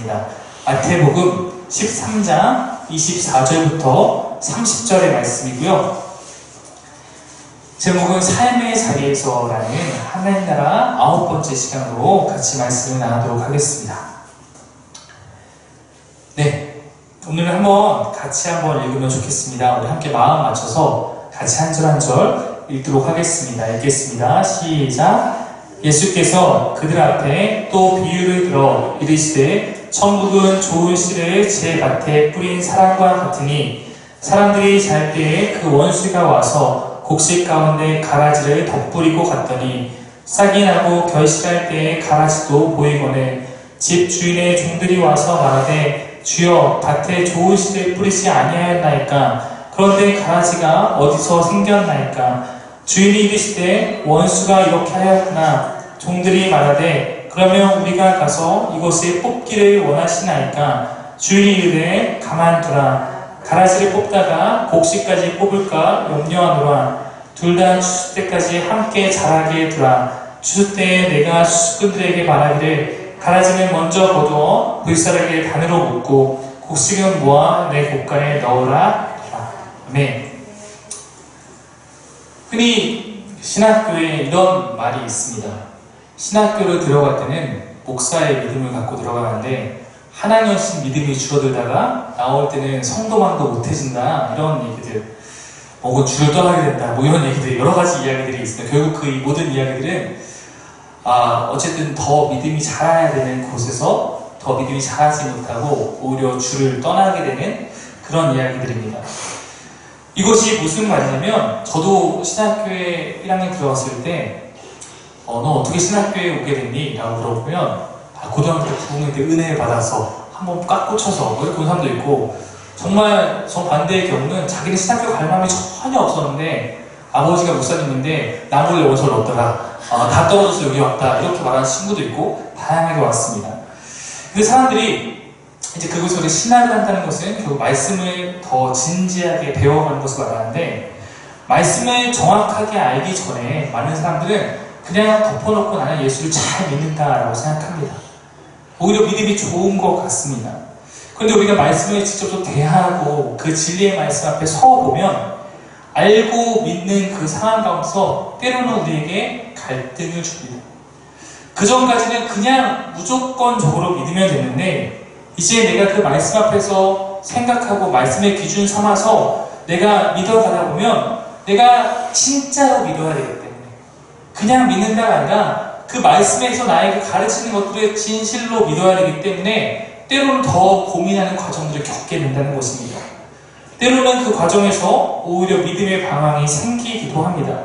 있습니다. 마태복음 13장 24절부터 30절의 말씀이고요. 제목은 삶의 자리에서라는 하나님 나라 9번째 시간으로 같이 말씀을 나누도록 하겠습니다. 네, 오늘 같이 한번 읽으면 좋겠습니다. 우리 함께 마음 맞춰서 같이 한 절 한 절 읽도록 하겠습니다. 읽겠습니다. 시작. 예수께서 그들 앞에 또 비유를 들어 이르시되 천국은 좋은 씨를 제 밭에 뿌린 사람과 같으니 사람들이 잘 때에 그 원수가 와서 곡식 가운데 가라지를 덧뿌리고 갔더니 싹이 나고 결실할 때에 가라지도 보이거늘 집 주인의 종들이 와서 말하되 주여 밭에 좋은 씨를 뿌리지 아니하였나이까 그런데 가라지가 어디서 생겼나이까 주인이 이르시되 원수가 이렇게 하였구나. 종들이 말하되 그러면 우리가 가서 이곳에 뽑기를 원하시나이까 주인이 이르되 가만두라. 가라지를 뽑다가 곡식까지 뽑을까 염려하노라. 둘 다 추수 때까지 함께 자라게 두라. 추수 때에 내가 수꾼들에게 말하기를 가라지는 먼저 거두어 불사르게 단으로 묶고 곡식은 모아 내 곳간에 넣으라. 아멘. 흔히 신학교에 이런 말이 있습니다. 신학교를 들어갈 때는 목사의 믿음을 갖고 들어가는데 한 학년씩 믿음이 줄어들다가 나올 때는 성도만도 못해진다 이런 얘기들, 혹은 줄을 떠나게 된다 이런 얘기들, 여러 가지 이야기들이 있습니다. 결국 그 모든 이야기들은 어쨌든 더 믿음이 자라야 되는 곳에서 더 믿음이 자라지 못하고 오히려 줄을 떠나게 되는 그런 이야기들입니다. 이것이 무슨 말이냐면, 저도 신학교에 1학년 들어갔을 때 너 어떻게 신학교에 오게 됐니? 라고 물어보면 고등학교 때 부흥회 때 은혜를 받아서 한번 꽉 꽂혀서 이렇게 온 사람도 있고, 정말 정반대의 경우는 자기는 신학교 갈 마음이 전혀 없었는데 아버지가 목사님인데 나 몰래 원서를 얻다가 다 떨어져서 여기 왔다 이렇게 말하는 친구도 있고 다양하게 왔습니다. 근데 사람들이 이제 그곳에 신학을 한다는 것은 결국 말씀을 더 진지하게 배워가는 것을 말하는데, 말씀을 정확하게 알기 전에 많은 사람들은 그냥 덮어놓고 나는 예수를 잘 믿는다라고 생각합니다. 오히려 믿음이 좋은 것 같습니다. 그런데 우리가 말씀을 직접 좀 대하고 그 진리의 말씀 앞에 서보면 알고 믿는 그 상황 가운데서 때로는 우리에게 갈등을 줍니다. 그 전까지는 그냥 무조건적으로 믿으면 되는데 이제 내가 그 말씀 앞에서 생각하고 말씀의 기준 삼아서 내가 믿어가다 보면 내가 진짜로 믿어야 되기 때문에 그냥 믿는다가 아니라 그 말씀에서 나에게 가르치는 것들을 진실로 믿어야 되기 때문에 때로는 더 고민하는 과정들을 겪게 된다는 것입니다. 때로는 그 과정에서 오히려 믿음의 방황이 생기기도 합니다.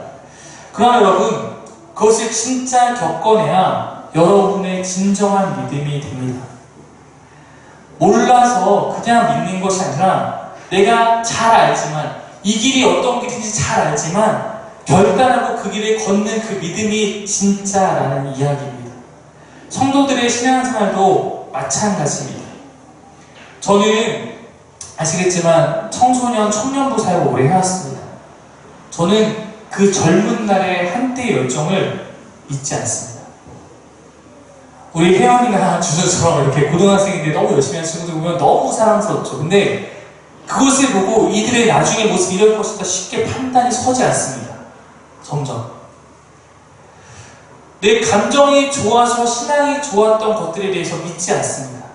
그러나 여러분, 그것을 진짜 겪어내야 여러분의 진정한 믿음이 됩니다. 몰라서 그냥 믿는 것이 아니라 내가 잘 알지만, 이 길이 어떤 길인지 잘 알지만 결단하고 그 길을 걷는 그 믿음이 진짜라는 이야기입니다. 성도들의 신앙생활도 마찬가지입니다. 저는 아시겠지만 청소년, 청년부 사역을 오래 해왔습니다. 저는 그 젊은 날의 한때의 열정을 잊지 않습니다. 우리 혜연이나 주선처럼 이렇게 고등학생인데 너무 열심히 하는 친구들 보면 너무 사랑스럽죠. 근데 그것을 보고 이들의 나중의 모습이 이럴 것이다 쉽게 판단이 서지 않습니다. 점점 내 감정이 좋아서 신앙이 좋았던 것들에 대해서 믿지 않습니다.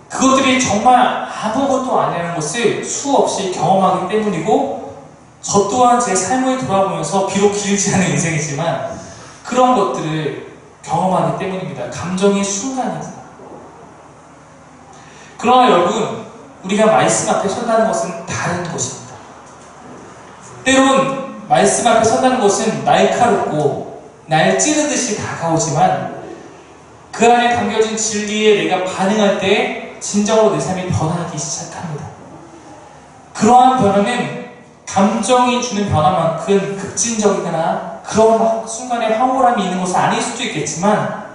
그것들이 정말 아무것도 아니라는 것을 수없이 경험하기 때문이고, 저 또한 제 삶을 돌아보면서 비록 길지 않은 인생이지만 그런 것들을 경험하기 때문입니다. 감정의 순간입니다. 그러나 여러분, 우리가 말씀 앞에 선다는 것은 다른 것입니다. 때론 말씀 앞에 선다는 것은 날카롭고 날 찌르듯이 다가오지만 그 안에 담겨진 진리에 내가 반응할 때 진정으로 내 삶이 변하기 시작합니다. 그러한 변화는 감정이 주는 변화만큼 급진적이거나 그런 순간에 황홀함이 있는 것은 아닐 수도 있겠지만,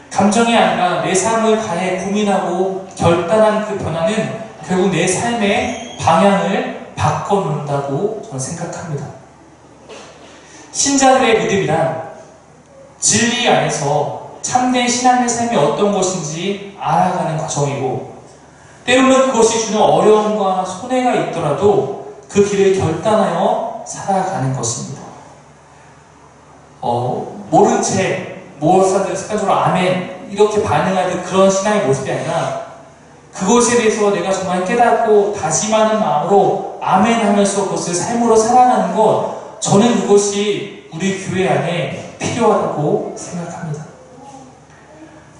감정이 아니라 내 삶을 다해 고민하고 결단한 그 변화는 결국 내 삶의 방향을 바꿔놓는다고 저는 생각합니다. 신자들의 믿음이란 진리 안에서 참된 신앙의 삶이 어떤 것인지 알아가는 과정이고, 때로는 그것이 주는 어려움과 손해가 있더라도 그 길을 결단하여 살아가는 것입니다. 모른 채 무엇하든 습관적으로 아멘 이렇게 반응하는 그런 신앙의 모습이 아니라, 그것에 대해서 내가 정말 깨닫고 다짐하는 마음으로 아멘 하면서 그것을 삶으로 살아가는 것, 저는 그것이 우리 교회 안에 필요하다고 생각합니다.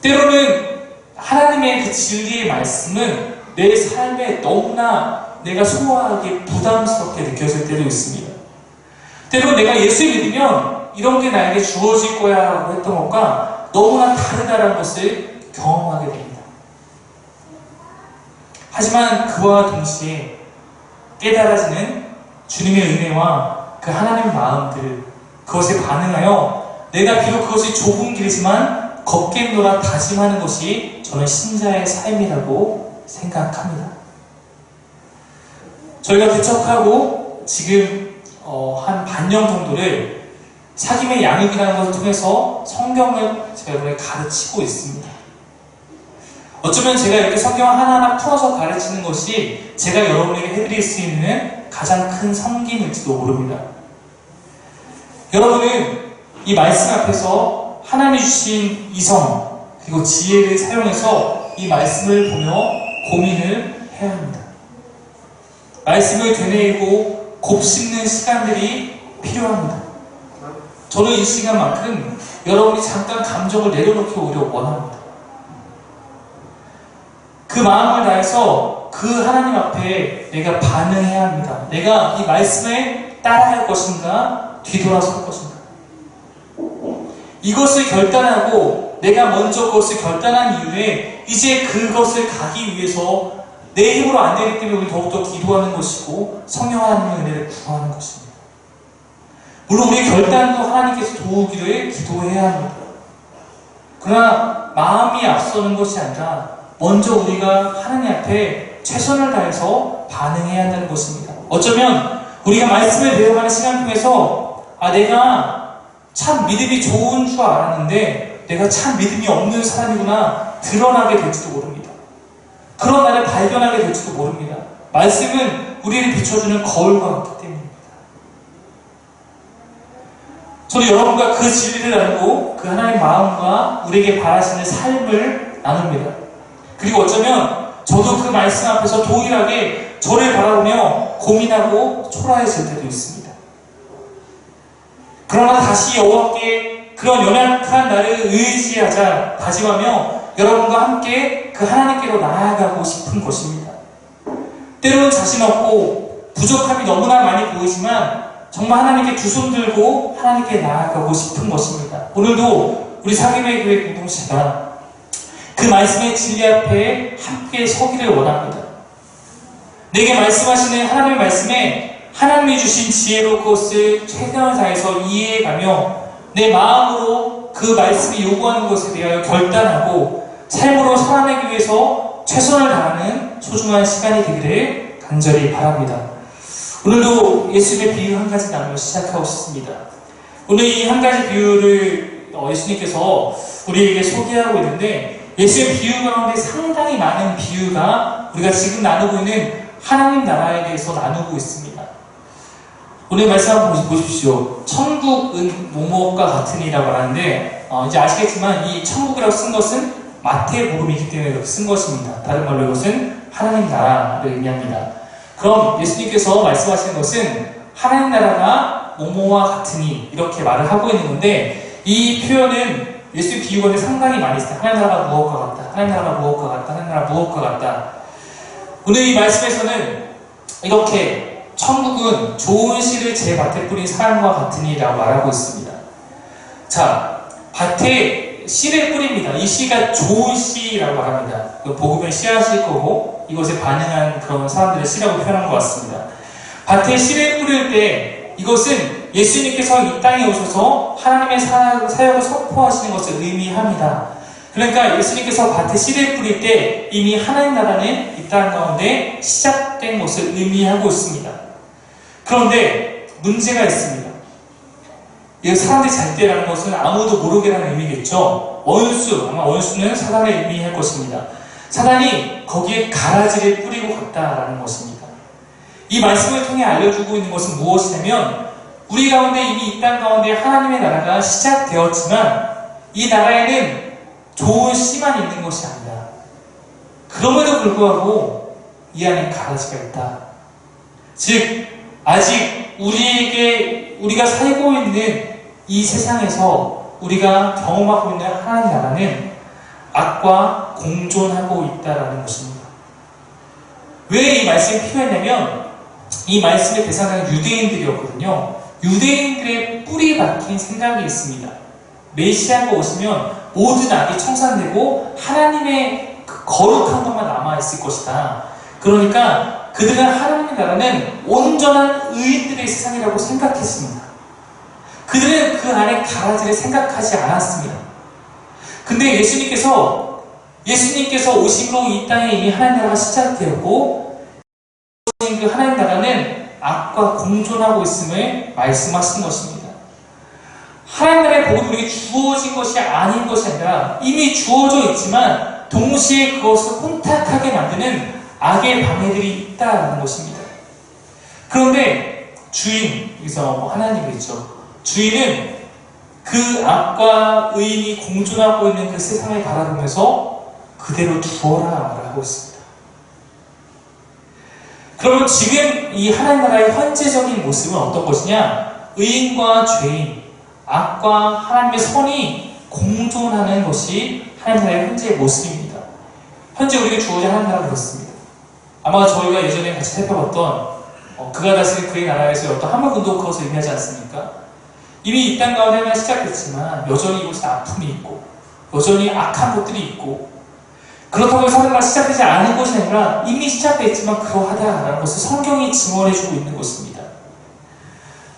때로는 하나님의 그 진리의 말씀은 내 삶에 너무나 내가 소화하기 부담스럽게 느껴질 때도 있습니다. 때로 내가 예수를 믿으면 이런 게 나에게 주어질 거야 라고 했던 것과 너무나 다르다는 것을 경험하게 됩니다. 하지만 그와 동시에 깨달아지는 주님의 은혜와 그 하나님의 마음들, 그것에 반응하여 내가 비록 그것이 좁은 길이지만 걷겠노라 다짐하는 것이 저는 신자의 삶이라고 생각합니다. 저희가 개척하고 지금 한 반년 정도를 사김의 양육이라는 것을 통해서 성경을 제가 여러분에게 가르치고 있습니다. 어쩌면 제가 이렇게 성경을 하나하나 풀어서 가르치는 것이 제가 여러분에게 해드릴 수 있는 가장 큰 섬김일지도 모릅니다. 여러분은 이 말씀 앞에서 하나님이 주신 이성 그리고 지혜를 사용해서 이 말씀을 보며 고민을 해야 합니다. 말씀을 되뇌이고 곱씹는 시간들이 필요합니다. 저는 이 시간만큼 여러분이 잠깐 감정을 내려놓기 오히려 원합니다. 그 마음을 다해서 그 하나님 앞에 내가 반응해야 합니다. 내가 이 말씀에 따라할 것인가 뒤돌아설 것인가. 이것을 결단하고 내가 먼저 그것을 결단한 이후에 이제 그것을 가기 위해서 내 힘으로 안 되기 때문에 우리 더욱더 기도하는 것이고 성령 하나님의 은혜를 구하는 것입니다. 물론 우리의 결단도 하나님께서 도우기를 기도해야 합니다. 그러나 마음이 앞서는 것이 아니라 먼저 우리가 하나님 앞에 최선을 다해서 반응해야 한다는 것입니다. 어쩌면 우리가 말씀을 배워가는 시간 통해서 내가 참 믿음이 좋은 줄 알았는데 내가 참 믿음이 없는 사람이구나 드러나게 될지도 모릅니다. 그런 날을 발견하게 될지도 모릅니다. 말씀은 우리를 비춰주는 거울과 같기 때문입니다. 저는 여러분과 그 진리를 나누고 그 하나님의 마음과 우리에게 바라시는 삶을 나눕니다. 그리고 어쩌면 저도 그 말씀 앞에서 동일하게 저를 바라보며 고민하고 초라해질 때도 있습니다. 그러나 다시 여호와께 그런 연약한 나를 의지하자 다짐하며 여러분과 함께 그 하나님께로 나아가고 싶은 것입니다. 때로는 자신 없고 부족함이 너무나 많이 보이지만 정말 하나님께 두 손 들고 하나님께 나아가고 싶은 것입니다. 오늘도 우리 사김의 교회 공동체가 그 말씀의 진리 앞에 함께 서기를 원합니다. 내게 말씀하시는 하나님의 말씀에 하나님이 주신 지혜로 그것을 최선을 다해서 이해해가며 내 마음으로 그 말씀이 요구하는 것에 대하여 결단하고 삶으로 살아내기 위해서 최선을 다하는 소중한 시간이 되기를 간절히 바랍니다. 오늘도 예수님의 비유 한 가지 나누며 시작하고 싶습니다. 오늘 이 한 가지 비유를 예수님께서 우리에게 소개하고 있는데 예수의 비유 가운데 상당히 많은 비유가 우리가 지금 나누고 있는 하나님 나라에 대해서 나누고 있습니다. 오늘 말씀 한번 보십시오. 천국은 뭐뭐과 같으니라고 하는데 이제 아시겠지만 이 천국이라고 쓴 것은 마태복음이기 때문에 그렇게 쓴 것입니다. 다른 말로 이것은 하나님 나라를 의미합니다. 그럼 예수님께서 말씀하시는 것은 하나님 나라가 뭐뭐와 같으니 이렇게 말을 하고 있는 건데 이 표현은 예수의 비유관에 상당히 많이 있어요. 하나님 나라가 무엇과 같다. 하나님 나라가 무엇과 같다. 하나님 나라가 무엇과 같다. 오늘 이 말씀에서는 이렇게 천국은 좋은 씨를 제 밭에 뿌린 사람과 같으니라고 말하고 있습니다. 자, 밭에 씨를 뿌립니다. 이 씨가 좋은 씨라고 말합니다. 복음의 씨앗일 거고 이것에 반응한 그런 사람들의 씨라고 표현한 것 같습니다. 밭에 씨를 뿌릴 때 이것은 예수님께서 이 땅에 오셔서 하나님의 사역을 선포하시는 것을 의미합니다. 그러니까 예수님께서 밭에 씨를 뿌릴 때 이미 하나님 나라는 이 땅 가운데 시작된 것을 의미하고 있습니다. 그런데 문제가 있습니다. 이 사람들이 잘 때라는 것은 아무도 모르게라는 의미겠죠. 원수, 아마 원수는 사단을 의미할 것입니다. 사단이 거기에 가라지를 뿌리고 갔다라는 것입니다. 이 말씀을 통해 알려주고 있는 것은 무엇이냐면 우리 가운데 이미 이 땅 가운데 하나님의 나라가 시작되었지만 이 나라에는 좋은 씨만 있는 것이 아니다. 그럼에도 불구하고 이 안에 가라지가 있다. 즉 아직 우리가 살고 있는 이 세상에서 우리가 경험하고 있는 하나님 나라는 악과 공존하고 있다는 것입니다. 왜 이 말씀이 필요했냐면 이 말씀의 대상은 유대인들이었거든요. 유대인들의 뿌리 박힌 생각이 있습니다. 메시아가 오시면 모든 악이 청산되고 하나님의 그 거룩한 것만 남아있을 것이다. 그러니까 그들은 하나님의 나라는 온전한 의인들의 세상이라고 생각했습니다. 그들은 그 안에 가라지를 생각하지 않았습니다. 근데 예수님께서 오심으로 이 땅에 이미 하나님 나라가 시작되었고 그 하나님 나라는 악과 공존하고 있음을 말씀하신 것입니다. 하나님 나라의 복은 우리에게 주어진 것이 아닌 것이 아니라 이미 주어져 있지만 동시에 그것을 혼탁하게 만드는 악의 방해들이 있다는 것입니다. 그런데 주인, 여기서 하나님이겠죠. 주인은 그 악과 의인이 공존하고 있는 그 세상을 바라보면서 그대로 두어라 라고 했습니다. 그러면 지금 이 하나님 나라의 현재적인 모습은 어떤 것이냐? 의인과 죄인, 악과 하나님의 선이 공존하는 것이 하나님 나라의 현재의 모습입니다. 현재 우리에게 주어진 하나님 나라가 그렇습니다. 아마 저희가 예전에 같이 살펴봤던 그가 다스린 그의 나라에서 어떤 하물군도 그것을 의미하지 않습니까? 이미 이 땅 가운데만 시작됐지만 여전히 이곳에 아픔이 있고 여전히 악한 것들이 있고 그렇다고 해서 하나님 나라가 시작되지 않은 것이 아니라 이미 시작됐지만 그러하다라는 것을 성경이 증언해주고 있는 것입니다.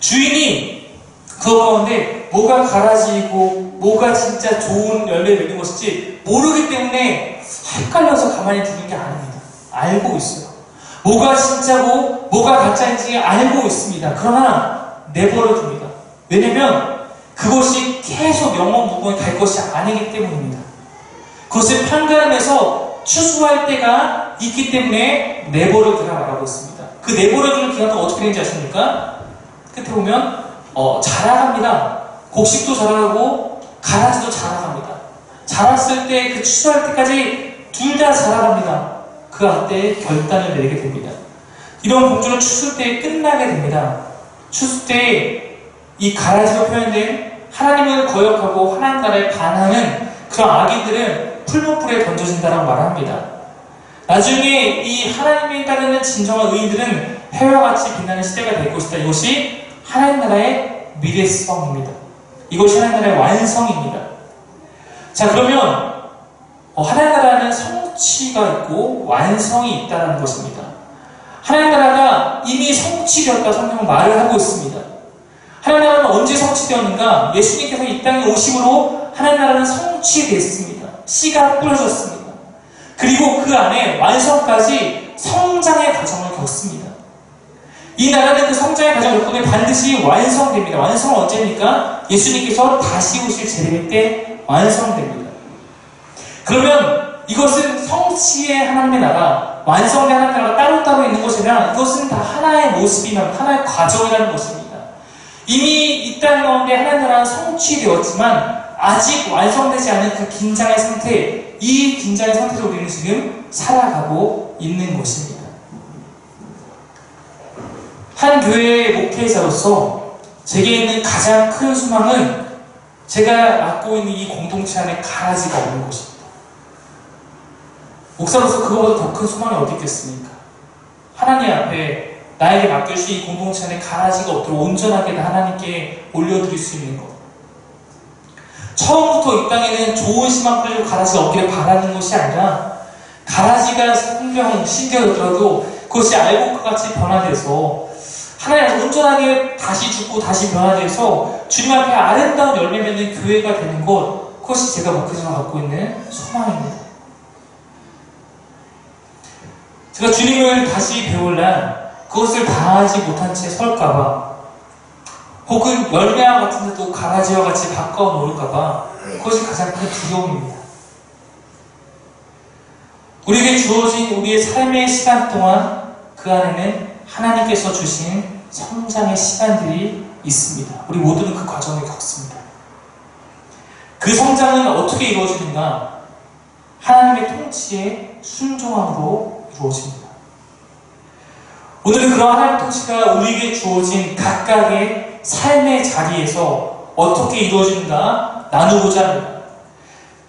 주인이 그 가운데 뭐가 가라지고 뭐가 진짜 좋은 열매를 맺는 것인지 모르기 때문에 헷갈려서 가만히 두는 게 아닙니다. 알고 있어요. 뭐가 진짜고 뭐가 가짜인지 알고 있습니다. 그러나 내버려 둡니다. 왜냐면 그것이 계속 영원무궁히 갈 것이 아니기 때문입니다. 그것을 판가름해서 추수할 때가 있기 때문에 내버려 두라 말하고 있습니다. 그 내버려 두는 기간도 어떻게 되는지 아십니까? 끝에 보면 자라갑니다. 곡식도 자라가고 가라지도 자라갑니다. 자랐을 때 그 추수할 때까지 둘 다 자라갑니다. 그 앞에 결단을 내리게 됩니다. 이런 공주는 추수 때에 끝나게 됩니다. 추수 때에 이 가라지로 표현된 하나님을 거역하고 하나님 나라에 반하는 그런 악인들은 풀무불에 던져진다라고 말합니다. 나중에 이 하나님에 따르는 진정한 의인들은 해와 같이 빛나는 시대가 될 것이다. 이것이 하나님 나라의 미래성입니다. 이것이 하나님 나라의 완성입니다. 자, 그러면 하나님 나라는 성취가 있고 완성이 있다는 것입니다. 하나님 나라가 이미 성취되었다 성경은 말을 하고 있습니다. 하나님 나라는 언제 성취되었는가? 예수님께서 이 땅에 오심으로 하나님 나라는 성취됐습니다. 씨가 뿌려졌습니다. 그리고 그 안에 완성까지 성장의 과정을 겪습니다. 이 나라는 그 성장의 과정 덕분에 반드시 완성됩니다. 완성은 언제입니까? 예수님께서 다시 오실 재림 때 완성됩니다. 그러면 이것은 성취의 하나님의 나라, 완성된 하나님의 나라가 따로따로 있는 것이 아니라 이것은 다 하나의 모습이나 하나의 과정이라는 것입니다. 이미 이 땅 가운데 하나님 나라는 성취되었지만 아직 완성되지 않은 그 긴장의 상태, 이 긴장의 상태로 우리는 지금 살아가고 있는 것입니다. 한 교회의 목회자로서 제게 있는 가장 큰 소망은 제가 맡고 있는 이 공동체 안에 가라지가 없는 것입니다. 목사로서 그거보다 더 큰 소망이 어디 있겠습니까? 하나님 앞에 나에게 맡겨주신 이 공동체 안에 가라지가 없도록 온전하게 하나님께 올려드릴 수 있는 것. 처음부터 이 땅에는 좋은 씨만 뿌리고 가라지가 없기를 바라는 것이 아니라 가라지가 생명, 신겨졌더라도 그것이 알곡과 같이 변화돼서 하나님 온전하게 다시 죽고 다시 변화돼서 주님 앞에 아름다운 열매 맺는 교회가 되는 것, 그것이 제가 목회자로 갖고 있는 소망입니다. 제가 주님을 다시 배울 날 그것을 다 하지 못한 채 설까봐 혹은 열매와 같은 데도 가라지와 같이 바꿔 놓을까봐 그것이 가장 큰 두려움입니다. 우리에게 주어진 우리의 삶의 시간 동안 그 안에는 하나님께서 주신 성장의 시간들이 있습니다. 우리 모두는 그 과정을 겪습니다. 그 성장은 어떻게 이루어지는가? 하나님의 통치에 순종함으로 이루어집니다. 오늘은 그런 하나님의 통치가 우리에게 주어진 각각의 삶의 자리에서 어떻게 이루어지는가 나누고자 합니다.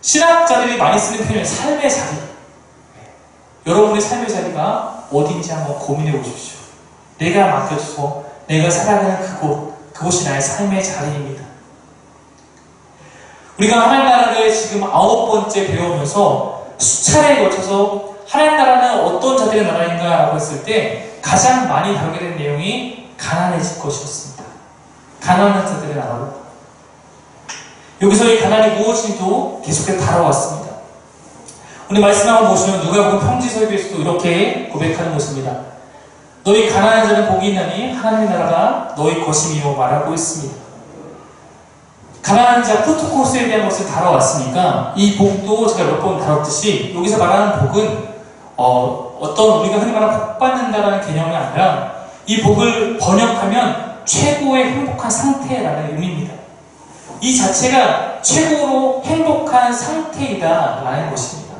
신학자들이 많이 쓰는 표현은 삶의 자리. 여러분의 삶의 자리가 어딘지 한번 고민해 보십시오. 내가 맡겨줘서 내가 살아가는 그곳이 나의 삶의 자리입니다. 우리가 하나님 나라를 지금 9번째 배우면서 수차례에 걸쳐서 하나님 나라는 어떤 자들의 나라인가 라고 했을 때 가장 많이 다루게 된 내용이 가난해질 것이었습니다. 가난한 자들의 나라로. 여기서 이 가난이 무엇인지도 계속해서 다뤄왔습니다. 오늘 말씀 한번 보시면 누가복음 평지설교에서도 이렇게 고백하는 것입니다. 너희 가난한 자는 복이 있나니 하나님의 나라가 너희 것이며 말하고 있습니다. 가난한 자 프토코스에 대한 것을 다뤄왔으니까 이 복도 제가 몇 번 다뤘듯이 여기서 말하는 복은 어떤 우리가 흔히 말하는 복 받는다라는 개념이 아니라 이 복을 번역하면 최고의 행복한 상태라는 의미입니다. 이 자체가 최고로 행복한 상태이다라는 것입니다.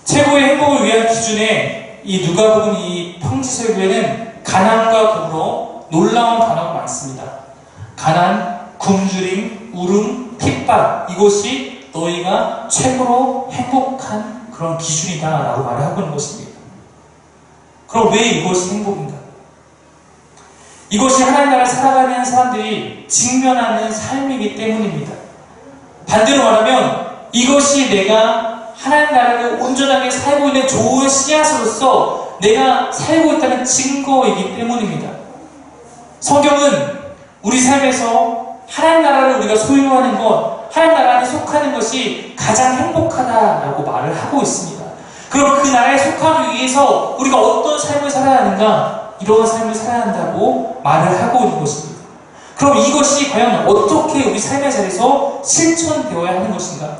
최고의 행복을 위한 기준에 이 누가복음 이 평지설교에는 가난과 더불어 놀라운 단어가 많습니다. 가난, 굶주림, 울음, 핍박, 이것이 너희가 최고로 행복한 그런 기준이다 라고 말을 하고 있는 것입니다. 그럼 왜 이것이 행복인가? 이것이 하나님 나라를 살아가는 사람들이 직면하는 삶이기 때문입니다. 반대로 말하면 이것이 내가 하나님 나라를 온전하게 살고 있는 좋은 씨앗으로서 내가 살고 있다는 증거이기 때문입니다. 성경은 우리 삶에서 하나님 나라를 우리가 소유하는 것, 하나님 나라 안에 속하는 것이 가장 행복하다라고 말을 하고 있습니다. 그럼 그 나라에 속하기 위해서 우리가 어떤 삶을 살아야 하는가? 이러한 삶을 살아야 한다고 말을 하고 있는 것입니다. 그럼 이것이 과연 어떻게 우리 삶의 자리에서 실천되어야 하는 것인가?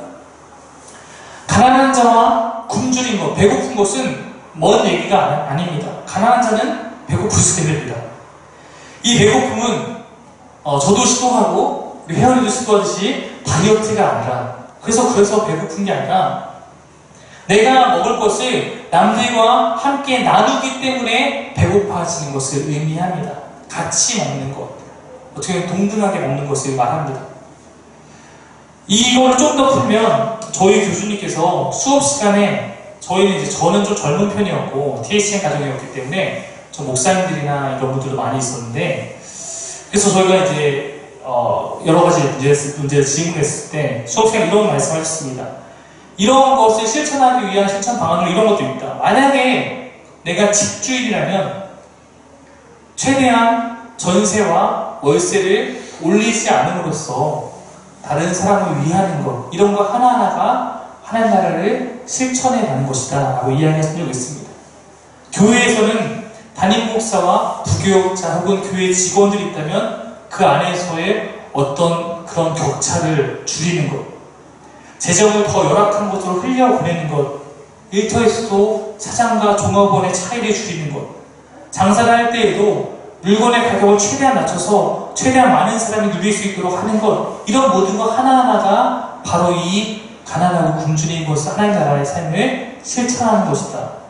가난한 자와 굶주린 것, 배고픈 것은 먼 얘기가 아닙니다. 가난한 자는 배고플 수 있습니다. 이 배고픔은 저도 시도하고 우리 회원님도 시도하듯이 다이어트가 아니라 그래서 배고픈 게 아니라 내가 먹을 것을 남들과 함께 나누기 때문에 배고파지는 것을 의미합니다. 같이 먹는 것, 어떻게 동등하게 먹는 것을 말합니다. 이걸 좀 더 풀면 저희 교수님께서 수업 시간에 저는 좀 젊은 편이었고 THN 가정이었기 때문에 저 목사님들이나 이런 분들도 많이 있었는데 그래서 저희가 이제 여러 가지 문제를 질문했을 때 수업 시간에 이런 말씀하셨습니다. 이런 것을 실천하기 위한 실천 방안으로 이런 것도 있다. 만약에 내가 집주인이라면 최대한 전세와 월세를 올리지 않음으로써 다른 사람을 위하는 것, 이런 것 하나하나가 하나님 나라를 실천해 가는 것이다 라고 이야기한 적이 있습니다. 교회에서는 담임 목사와 부교육자 혹은 교회 직원들이 있다면 그 안에서의 어떤 그런 격차를 줄이는 것, 재정을 더 열악한 곳으로 흘려보내는 것, 일터에서도 사장과 종업원의 차이를 줄이는 것, 장사를 할 때에도 물건의 가격을 최대한 낮춰서 최대한 많은 사람이 누릴 수 있도록 하는 것, 이런 모든 것 하나하나가 바로 이 가난하고 굶주린 것을 하나님 나라의 삶을 실천하는 것이다.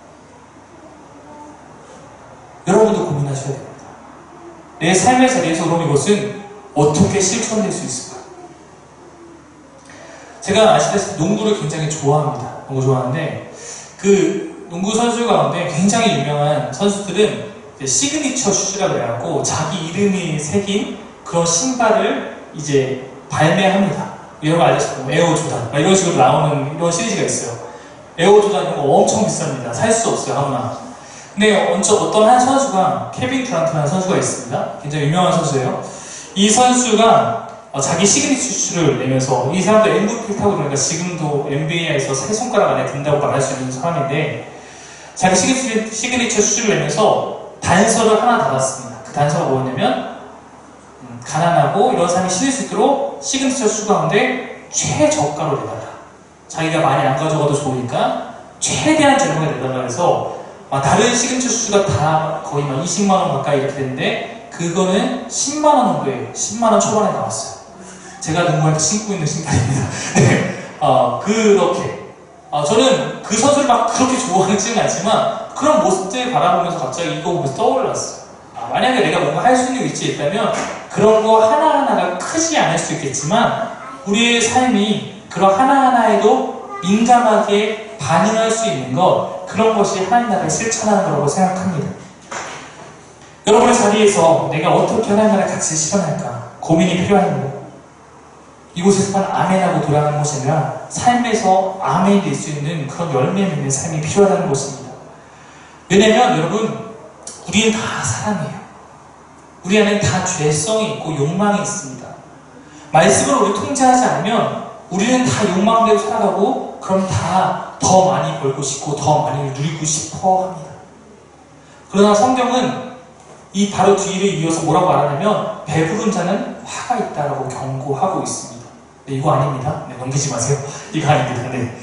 여러분도 고민하셔야 됩니다. 내 삶의 자리에서 그럼 이것은 어떻게 실천될 수 있을까? 제가 아시다시피 농구를 굉장히 좋아합니다. 농구 좋아하는데 그 농구 선수 가운데 굉장히 유명한 선수들은 시그니처 슈즈라고 해갖고 자기 이름이 새긴 그런 신발을 이제 발매합니다. 여러분 알다시피 에어 조단 이런 식으로 나오는 이런 시리즈가 있어요. 에어 조단 이런 거 엄청 비쌉니다. 살 수 없어요, 아무나. 근데 어떤 한 선수가 케빈 듀란트라는 선수가 있습니다. 굉장히 유명한 선수예요. 이 선수가 자기 시그니처 슈즈를 내면서 이 사람도 MVP 타고 그러니까 지금도 NBA에서 세 손가락 안에 든다고 말할 수 있는 사람인데 자기 시그니처 슈즈를 내면서 단서를 하나 달았습니다. 그 단서가 뭐였냐면 가난하고 이런 삶이 싫을 수 있도록 시그니처 수 가운데 최저가로 내달라. 자기가 많이 안 가져가도 좋으니까 최대한 저렴하게 내달라 해서 다른 시그니처 수가 다 거의 20만 원 가까이 이렇게 되는데 그거는 10만 원 정도에 10만 원 초반에 나왔어요. 제가 농구할 때 신고 있는 신발입니다. 네, 그렇게 저는 그 선수를 막 그렇게 좋아하지는 않지만 그런 모습들 바라보면서 갑자기 이거 보면서 떠올랐어요. 만약에 내가 뭔가 할 수 있는 위치에 있다면 그런 거 하나하나가 크지 않을 수 있겠지만 우리의 삶이 그런 하나하나에도 민감하게 반응할 수 있는 것, 그런 것이 하나님 나라를 실천하는 거라고 생각합니다. 여러분의 자리에서 내가 어떻게 하나님 나라의 가치를 실현할까 고민이 필요합니다. 이곳에서만 아멘하고 돌아가는 것이 아니라 삶에서 아멘이 될 수 있는 그런 열매 맺는 삶이 필요하다는 것입니다. 왜냐면 여러분, 우리는 다 사람이에요. 우리 안에 다 죄성이 있고 욕망이 있습니다. 말씀을 우리 통제하지 않으면 우리는 다 욕망대로 살아가고 그럼 다 더 많이 벌고 싶고 더 많이 누리고 싶어 합니다. 그러나 성경은 이 바로 뒤를 이어서 뭐라고 말하냐면 배부른 자는 화가 있다라고 경고하고 있습니다. 네, 이거 아닙니다. 네, 넘기지 마세요. 이거 아닙니다. 네.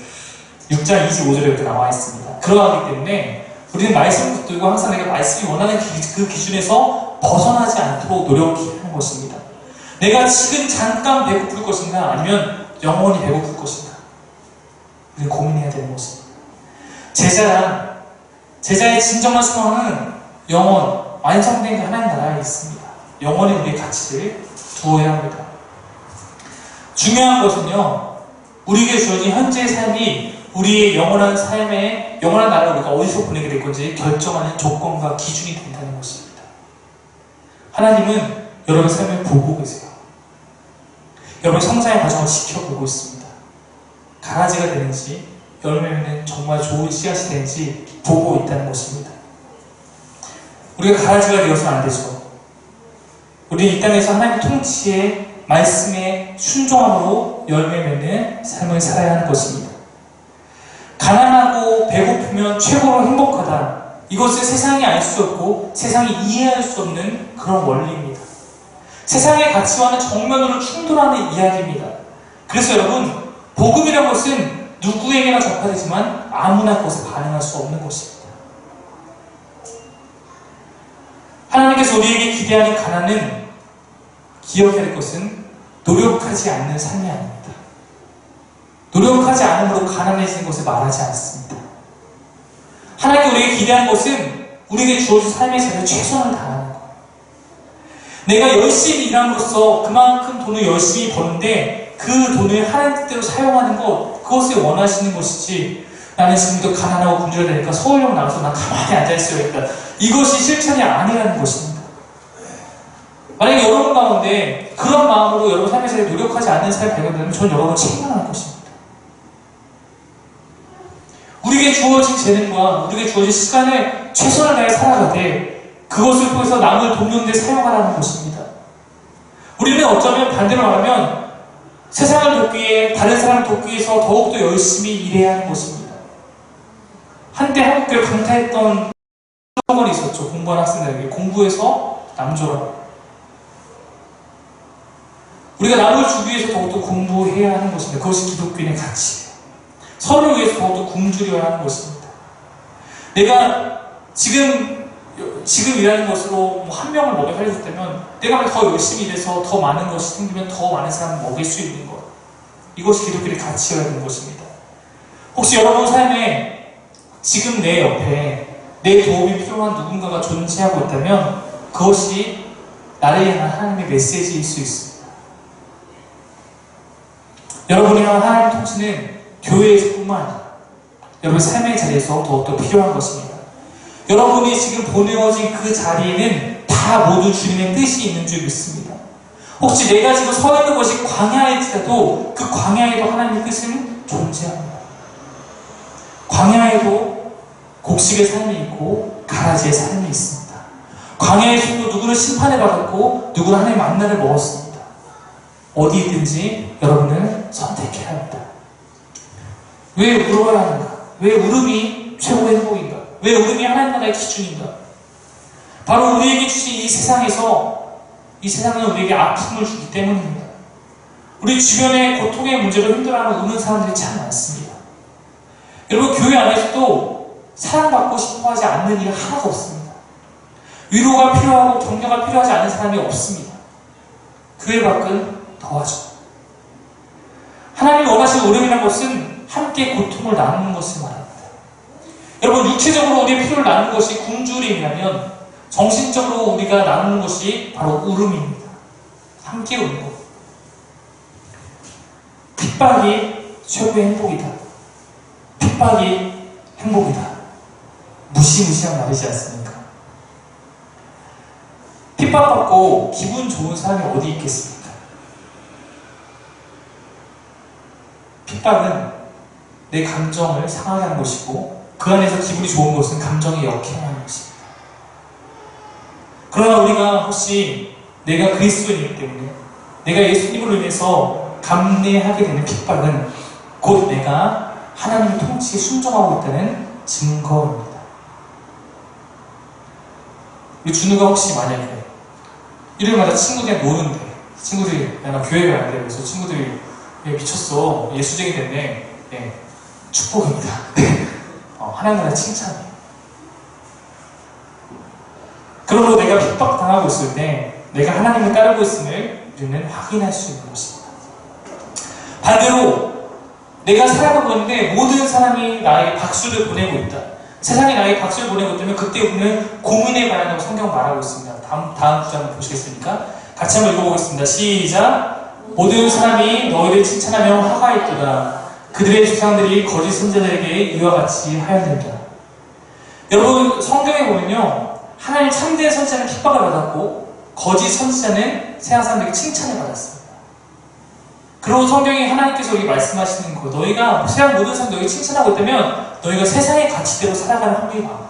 6장 25절에 이렇게 나와 있습니다. 그러하기 때문에 우리는 말씀을 붙들고 항상 내가 말씀이 원하는 그 기준에서 벗어나지 않도록 노력하는 것입니다. 내가 지금 잠깐 배고플 것인가 아니면 영원히 배고플 것인가 우리는 고민해야 되는 것입니다. 제자의 진정한 소망은 영원, 완성된 게 하나님 나라에 있습니다. 영원히 우리의 가치를 두어야 합니다. 중요한 것은요, 우리에게 주어진 현재의 삶이 우리의 영원한 삶에, 영원한 나라를 우리가 어디서 보내게 될 건지 결정하는 조건과 기준이 된다는 것입니다. 하나님은 여러분 삶을 보고 계세요. 여러분 성장의 과정을 지켜보고 있습니다. 강아지가 되는지 열매는 정말 좋은 씨앗이 되는지 보고 있다는 것입니다. 우리가 강아지가 되어서는 안 되죠. 우리는 이 땅에서 하나님의 통치에 말씀에 순종함으로 열매 맺는 삶을 살아야 하는 것입니다. 가난하고 배고프면 최고로 행복하다. 이것은 세상이 알 수 없고 세상이 이해할 수 없는 그런 원리입니다. 세상의 가치와는 정면으로 충돌하는 이야기입니다. 그래서 여러분, 복음이라는 것은 누구에게나 접하되지만 아무나 그것에 반응할 수 없는 것입니다. 하나님께서 우리에게 기대하는 가난은 기억해야 할 것은 노력하지 않는 삶이 아닙니다. 노력하지 않음으로 가난해지는 것을 말하지 않습니다. 하나님께 우리에게 기대하는 것은 우리에게 주어진 삶의 자리에 최선을 다하는 것. 내가 열심히 일함으로써 그만큼 돈을 열심히 버는데 그 돈을 하나님 뜻대로 사용하는 것, 그것을 원하시는 것이지 나는 지금도 가난하고 굶주려되니까 서울역 나가서 난 가만히 앉아있어야겠다. 이것이 실천이 아니라는 것입니다. 만약에 여러분 가운데 그런 마음으로 여러분 삶의 자리에 노력하지 않는 삶이 발견되면 전 여러분을 책망할 것입니다. 우리에게 주어진 재능과 우리에게 주어진 시간을 최선을 다해 살아가되 그것을 통해서 남을 돕는 데 사용하라는 것입니다. 우리는 어쩌면 반대로 말하면 세상을 돕기 위해 다른 사람을 돕기 위해서 더욱더 열심히 일해야 하는 것입니다. 한때 한국교회 강타했던 학원이 있었죠. 공부하는 학생들에게 공부해서 남조라. 우리가 남을 주기 위해서 더욱더 공부해야 하는 것입니다. 그것이 기독교인의 가치예요. 서로를 위해서 더욱더 굶주려야 하는 것입니다. 내가 지금 일하는 것으로 한 명을 먹여 살렸다면 내가 더 열심히 일해서 더 많은 것이 생기면 더 많은 사람을 먹일 수 있는 것. 이것이 기독교의 가치여야 하는 것입니다. 혹시 여러분 삶에 지금 내 옆에 내 도움이 필요한 누군가가 존재하고 있다면 그것이 나를 향한 하나님의 메시지일 수 있습니다. 여러분이 향한 하나님의 통치는 교회에서뿐만 아니라 여러분 삶의 자리에서 더욱더 필요한 것입니다. 여러분이 지금 보내어진 그 자리에는 다 모두 주님의 뜻이 있는 줄 믿습니다. 혹시 내가 지금 서 있는 것이 광야일지라도 그 광야에도 하나님의 뜻은 존재합니다. 광야에도 곡식의 삶이 있고 가라지의 삶이 있습니다. 광야에서도 누구는 심판을 받았고 누구는 하나님의 만나를 먹었습니다. 어디 있든지 여러분은 선택해야 합니다. 왜 울어야 하는가? 왜 울음이 최고의 행복인가? 왜 울음이 하나님 나라의 기준인가? 바로 우리에게 주신 이 세상에서 이 세상은 우리에게 아픔을 주기 때문입니다. 우리 주변에 고통의 문제로 힘들어하는 우는 사람들이 참 많습니다. 여러분, 교회 안에서도 사랑받고 싶어하지 않는 일은 하나도 없습니다. 위로가 필요하고 격려가 필요하지 않은 사람이 없습니다. 교회 밖은 더하죠. 하나님이 원하시는 오름이라는 것은 함께 고통을 나누는 것을 말합니다. 여러분, 육체적으로 우리의 필요를 나누는 것이 굶주림이라면 정신적으로 우리가 나누는 것이 바로 울음입니다. 함께 우는 것. 핍박이 최고의 행복이다. 핍박이 행복이다. 무시무시한 말이지 않습니까? 핍박받고 기분 좋은 사람이 어디 있겠습니까? 핍박은 내 감정을 상하게 하는 것이고 그 안에서 기분이 좋은 것은 감정이 역행하는 것입니다. 그러나 우리가 혹시 내가 그리스도인이기 때문에 내가 예수님으로 인해서 감내하게 되는 핍박은 곧 내가 하나님의 통치에 순종하고 있다는 증거입니다. 우리 준우가 혹시 만약에 일요일마다 친구들이랑 노는데 친구들이 내가 교회 가야 돼. 그래서 친구들이 미쳤어. 예수쟁이 됐네. 네, 축복입니다. 하나님 나라 칭찬이에요. 그러므로 내가 핍박당하고 있을 때 내가 하나님을 따르고 있음을 우리는 확인할 수 있는 것입니다. 반대로 내가 살아가고 있는데 모든 사람이 나에게 박수를 보내고 있다. 세상이 나에게 박수를 보내고 있다면 그때 우리는 고민해봐야 한다고 성경 말하고 있습니다. 다음 구절 보시겠습니까? 같이 한번 읽어보겠습니다. 시작! 모든 사람이 너희를 칭찬하며 화가했도다. 그들의 조상들이 거짓 선자들에게 이와 같이 하였느니라. 여러분, 성경에 보면요, 하나님 참된 선지자는 핍박을 받았고 거짓 선지자는 세상 사람들에게 칭찬을 받았습니다. 그리고 성경이 하나님께서 여기 말씀하시는 거, 너희가 세상 모든 사람 너희를 칭찬하고 있다면 너희가 세상의 가치대로 살아가는 확률이 많아.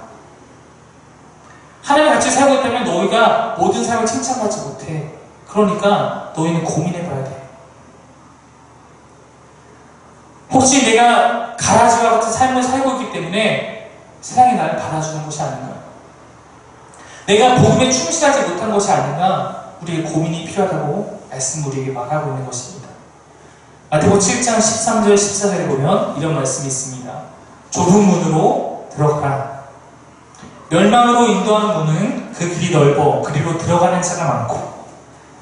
하나님의 가치를 살고 있다면 너희가 모든 사람을 칭찬받지 못해. 그러니까 너희는 고민해봐야 돼. 혹시 내가 가라지와 같은 삶을 살고 있기 때문에 세상이 나를 받아주는 것이 아닌가? 내가 복음에 충실하지 못한 것이 아닌가? 우리에게 고민이 필요하다고 말씀 우리에게 말하고 있는 것입니다. 마태복음 7장 13절 14절에 보면 이런 말씀이 있습니다. 좁은 문으로 들어가라. 멸망으로 인도하는 문은 그 길이 넓어 그리로 들어가는 자가 많고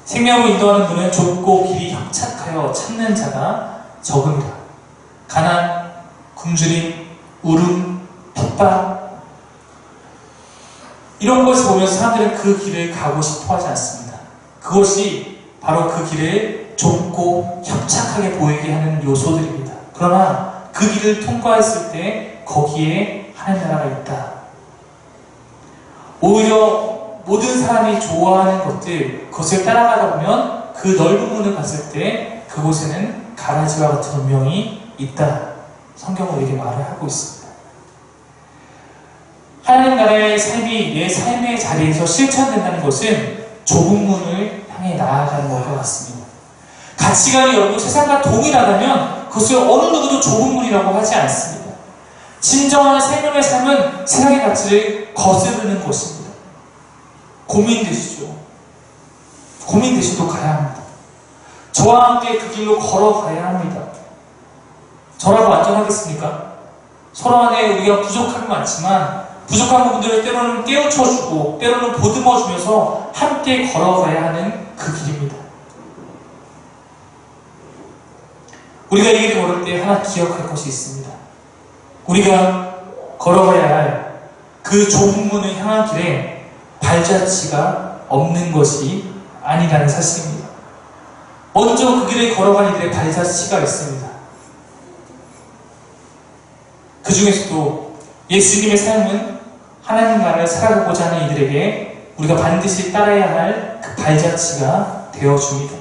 생명으로 인도하는 문은 좁고 길이 협착하여 찾는 자가 적음이라. 가난, 굶주림, 울음, 핍박 이런 것을 보면서 사람들은 그 길을 가고 싶어 하지 않습니다. 그것이 바로 그 길을 좁고 협착하게 보이게 하는 요소들입니다. 그러나 그 길을 통과했을 때 거기에 하나님 나라가 있다. 오히려 모든 사람이 좋아하는 것들, 그것을 따라가다 보면 그 넓은 문을 갔을 때 그곳에는 가라지와 같은 운명이 있다. 성경은 우리에게 말을 하고 있습니다. 하나님 나라의 삶이 내 삶의 자리에서 실천된다는 것은 좁은 문을 향해 나아가는 것과 같습니다. 가치관이 여러분 세상과 동일하다면 그것을 어느 누구도 좁은 문이라고 하지 않습니다. 진정한 생명의 삶은 세상의 가치를 거스르는 것입니다. 고민되시죠? 고민되셔도 가야 합니다. 저와 함께 그 길로 걸어가야 합니다. 저라고 안전하겠습니까? 서로 안에 우리가 부족함이 많지만 부족한 부분들을 때로는 깨우쳐주고 때로는 보듬어주면서 함께 걸어가야 하는 그 길입니다. 우리가 이 길을 걸을 때 하나 기억할 것이 있습니다. 우리가 걸어가야 할 그 좁은 문을 향한 길에 발자취가 없는 것이 아니라는 사실입니다. 먼저 그 길을 걸어간 이들의 발자취가 있습니다. 그 중에서도 예수님의 삶은 하나님 나라를 살아가고자 하는 이들에게 우리가 반드시 따라야 할 그 발자취가 되어줍니다.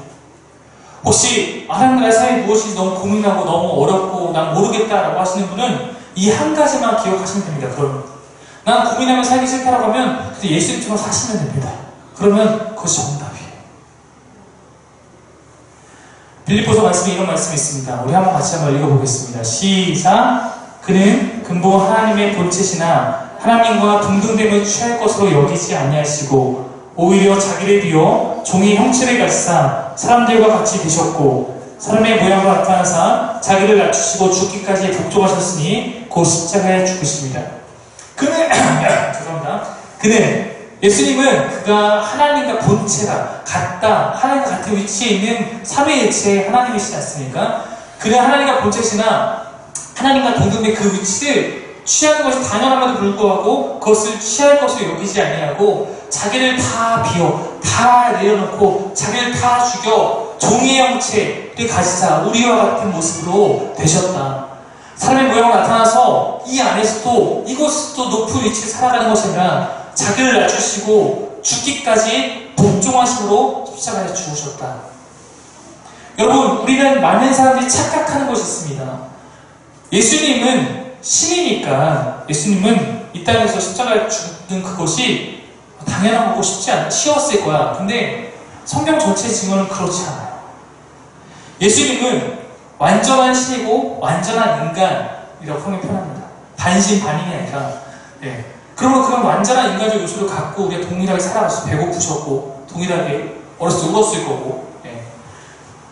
혹시 하나님 나라의 삶이 무엇인지 너무 고민하고 너무 어렵고 난 모르겠다라고 하시는 분은 이 한 가지만 기억하시면 됩니다. 그러면 난 고민하며 살기 싫다라고 하면 그래서 예수님처럼 사시면 됩니다. 그러면 그것이 정답이에요. 빌립보서 말씀에 이런 말씀이 있습니다. 우리 한번 같이 한번 읽어보겠습니다. 시작! 그는 근본 하나님의 본체시나 하나님과 동등됨을 취할 것으로 여기지 아니하시고 오히려 자기를 비워 종의 형체를 가지사 사람들과 같이 되셨고 사람의 모양으로 나타나사 자기를 낮추시고 죽기까지 복종하셨으니 곧 십자가에 죽으십니다. 그는 죄송합니다. 예수님은 그가 하나님과 본체가 같다, 하나님과 같은 위치에 있는 삼위일체의 하나님이시지 않습니까? 그는 하나님과 본체시나 하나님과 동등된 그 위치를 취하는 것이 당연함에도 불구하고 그것을 취할 것을 여기지 아니하고 자기를 다 비워, 다 내려놓고 자기를 다 죽여 종의 형체를 가지사 우리와 같은 모습으로 되셨다. 사람의 모양으로 나타나서 이 안에서도 이곳에서도 높은 위치에 살아가는 것이 아니라 자기를 낮추시고 죽기까지 복종하심으로 십자가에 죽으셨다. 여러분, 우리는 많은 사람들이 착각하는 것이 있습니다. 예수님은 신이니까 예수님은 이 땅에서 십자가에 죽는 그것이 당연한 거고 쉬웠을 거야. 근데 성경 전체 증언은 그렇지 않아요. 예수님은 완전한 신이고 완전한 인간이라고 성경이 표현합니다. 반신반인이 아니라 그러면 그런 완전한 인간적 요소를 갖고 우리가 동일하게 살아갔어. 배고프셨고 동일하게 어렸을 때 울었을 거고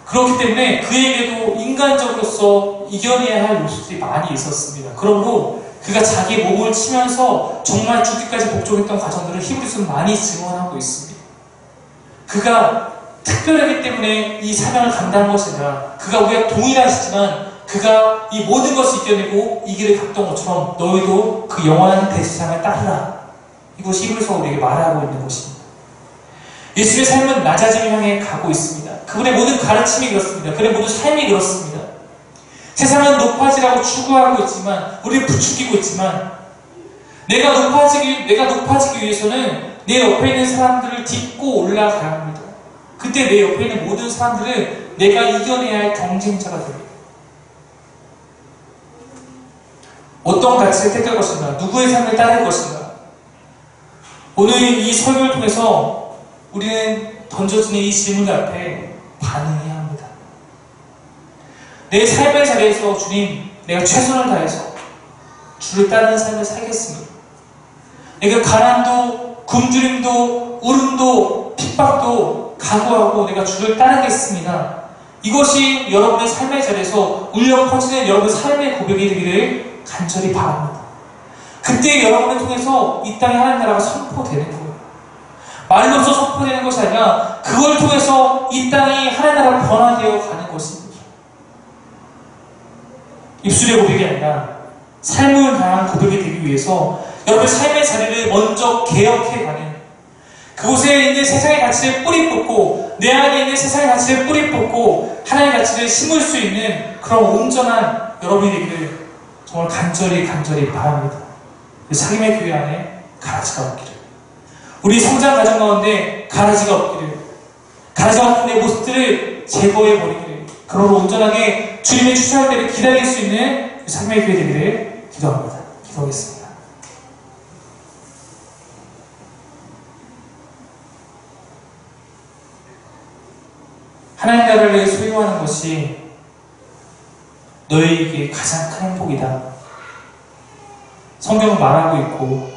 그렇기 때문에 그에게도 인간적으로서 이겨내야 할 요소들이 많이 있었습니다. 그러므로 그가 자기 몸을 치면서 정말 죽기까지 복종했던 과정들을 히브리서는 많이 증언하고 있습니다. 그가 특별하기 때문에 이 사명을 감당한 것이 아니라 그가 우리가 동일하시지만 그가 이 모든 것을 이겨내고 이 길을 갔던 것처럼 너희도 그 영원한 대지상을 따르라. 이것이 히브리서가 우리에게 말하고 있는 것입니다. 예수의 삶은 낮아짐을 향해 가고 있습니다. 그분의 모든 가르침이 그렇습니다. 그의 모든 삶이 그렇습니다. 세상은 높아지라고 추구하고 있지만 우리를 부추기고 있지만 내가 높아지기 위해서는 내 옆에 있는 사람들을 딛고 올라가야 합니다. 그때 내 옆에 있는 모든 사람들을 내가 이겨내야 할 경쟁자가 됩니다. 어떤 가치를 택할 것인가? 누구의 삶을 따를 것인가? 오늘 이 설교를 통해서 우리는 던져지는 이 질문 앞에 반응해야 합니다. 내 삶의 자리에서 주님, 내가 최선을 다해서 주를 따르는 삶을 살겠습니다. 내가 가난도, 굶주림도, 울음도, 핍박도 각오하고 내가 주를 따르겠습니다. 이것이 여러분의 삶의 자리에서 울려 퍼지는 여러분의 삶의 고백이 되기를 간절히 바랍니다. 그때 여러분을 통해서 이 땅에 하나님 나라가 선포되는 거예요. 말로서 선포되는 것이 아니라 그걸 통해서 이 땅이 하나님 나라로 변화되어 가는 것입니다. 입술의 고백이 아니라 삶을 향한 고백이 되기 위해서 여러분의 삶의 자리를 먼저 개혁해가는 그곳에 있는 세상의 가치를 뿌리 뽑고 내 안에 있는 세상의 가치를 뿌리 뽑고 하나님의 가치를 심을 수 있는 그런 온전한 여러분이 되기를 정말 간절히 바랍니다. 사귐의 교회 안에 가라지가 없기를, 우리 성장 과정 가운데 가라지가 없기를, 가라지가 없는 내 모습들을 제거해버리기를, 그러므로 온전하게 주님의 추수할 때를 기다릴 수 있는 사귐의 교회 되기를 기도합니다. 기도하겠습니다. 하나님 나라를 소유하는 것이 너희에게 가장 큰 행복이다. 성경은 말하고 있고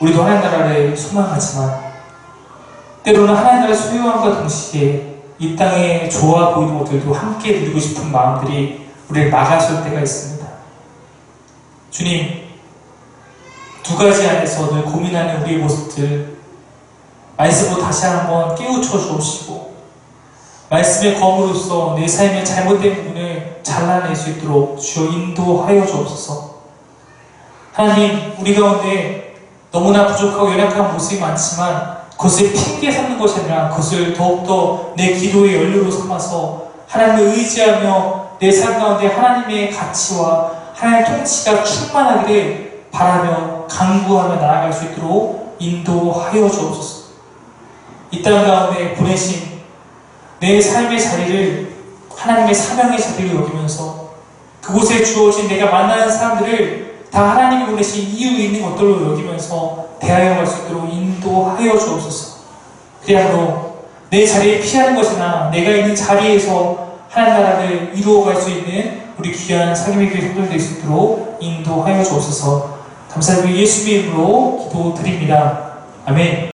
우리도 하나님 나라를 소망하지만 때로는 하나님 나라를 소유함과 동시에 이 땅에 좋아 보이는 것들도 함께 누리고 싶은 마음들이 우리를 막아설 때가 있습니다. 주님, 두 가지 안에서 늘 고민하는 우리의 모습들 말씀으로 다시 한번 깨우쳐 주옵시고 말씀의 검으로서 내 삶의 잘못된 부분을 잘라낼 수 있도록 주여 인도하여 주옵소서. 하나님, 우리 가운데 너무나 부족하고 연약한 모습이 많지만 그것을 핑계 삼는 것이 아니라 그것을 더욱더 내 기도의 연료로 삼아서 하나님을 의지하며 내 삶 가운데 하나님의 가치와 하나님의 통치가 충만하기를 바라며 간구하며 나아갈 수 있도록 인도하여 주옵소서. 이 땅 가운데 보내신 내 삶의 자리를 하나님의 사명의 자리로 여기면서 그곳에 주어진 내가 만나는 사람들을 다 하나님이 보내신 이유 있는 것들로 여기면서 대하여 갈 수 있도록 인도하여 주옵소서. 그리하여 내 자리에 피하는 것이나 내가 있는 자리에서 하나님 나라를 이루어갈 수 있는 우리 귀한 사귐의 교회 성도들 될 수 있도록 인도하여 주옵소서. 감사드리고 예수님의 이름으로 기도드립니다. 아멘.